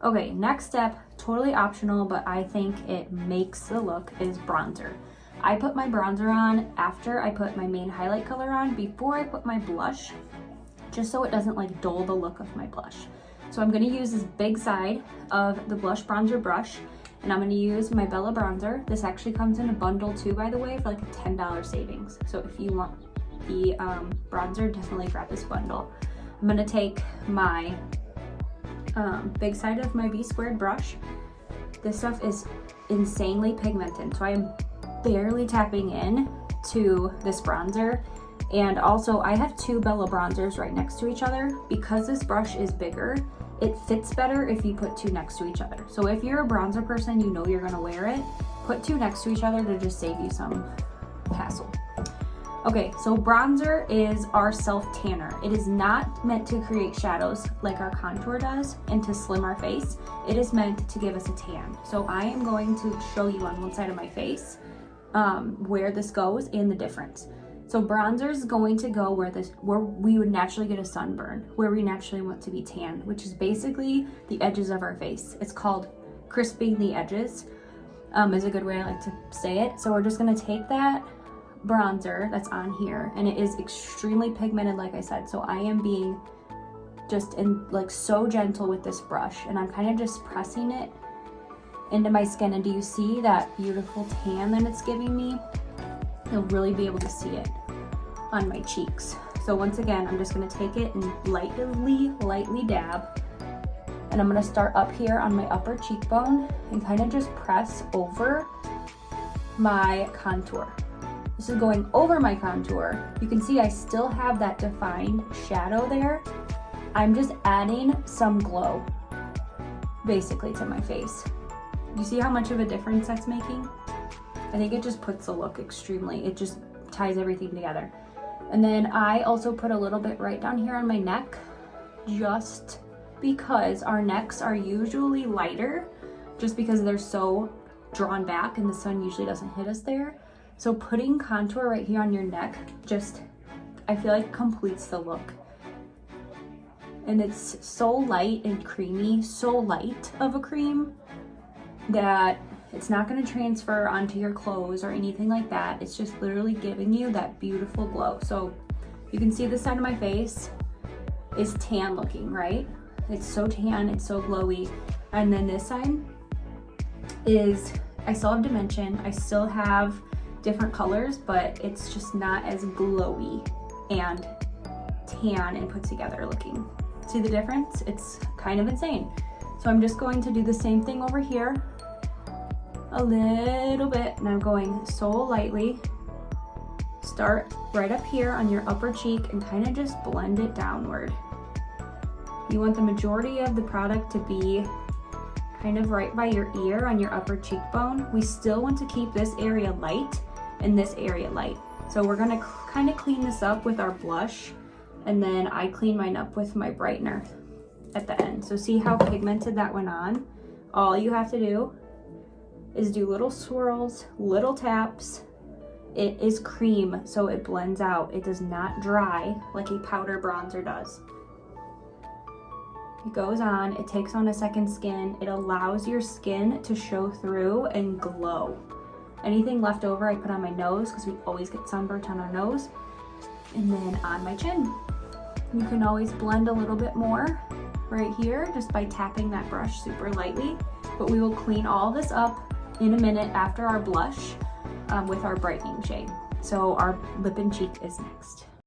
Okay, next step, totally optional, but I think it makes the look, is bronzer. I put my bronzer on after I put my main highlight color on, before I put my blush, just so it doesn't like dull the look of my blush. So I'm gonna use this big side of the blush bronzer brush, and I'm gonna use my Bella bronzer. This actually comes in a bundle too, by the way, for like a $10 savings. So if you want the bronzer, definitely grab this bundle. I'm gonna take my big side of my V-squared brush. This stuff is insanely pigmented, so I am barely tapping in to this bronzer. And also I have two Bella bronzers right next to each other. Because this brush is bigger, it fits better if you put two next to each other. So if you're a bronzer person, you know you're gonna wear it, put two next to each other to just save you some hassle. Okay, so bronzer is our self-tanner. It is not meant to create shadows like our contour does and to slim our face. It is meant to give us a tan. So I am going to show you on one side of my face where this goes and the difference. So bronzer is going to go where we would naturally get a sunburn, where we naturally want to be tan, which is basically the edges of our face. It's called crisping the edges, is a good way I like to say it. So we're just gonna take that bronzer that's on here, and it is extremely pigmented, like I said. So I am being just so gentle with this brush, and I'm kind of just pressing it into my skin. And do you see that beautiful tan that it's giving me? You'll really be able to see it on my cheeks. So once again, I'm just gonna take it and lightly dab. And I'm gonna start up here on my upper cheekbone and kind of just press over my contour. This is going over my contour. You can see I still have that defined shadow there. I'm just adding some glow, basically, to my face. You see how much of a difference that's making? I think it just puts the look extremely, it just ties everything together. And then I also put a little bit right down here on my neck, just because our necks are usually lighter, just because they're so drawn back and the sun usually doesn't hit us there. So putting contour right here on your neck just, I feel like, completes the look. And it's so light and creamy, so light of a cream that it's not going to transfer onto your clothes or anything like that. It's just literally giving you that beautiful glow. So you can see this side of my face is tan looking, right? It's so tan, it's so glowy. And then this side is, I still have dimension, I still have different colors, but it's just not as glowy and tan and put together looking. See the difference? It's kind of insane. So I'm just going to do the same thing over here a little bit, and I'm going so lightly. Start right up here on your upper cheek and kind of just blend it downward. You want the majority of the product to be kind of right by your ear on your upper cheekbone. We still want to keep this area light and this area light. So we're gonna kind of clean this up with our blush, and then I clean mine up with my brightener at the end. So see how pigmented that went on? All you have to do is do little swirls, little taps. It is cream, so it blends out. It does not dry like a powder bronzer does. It goes on, it takes on a second skin. It allows your skin to show through and glow. Anything left over I put on my nose, because we always get sunburnt on our nose, and then on my chin. You can always blend a little bit more right here just by tapping that brush super lightly, but we will clean all this up in a minute after our blush with our brightening shade. So our lip and cheek is next.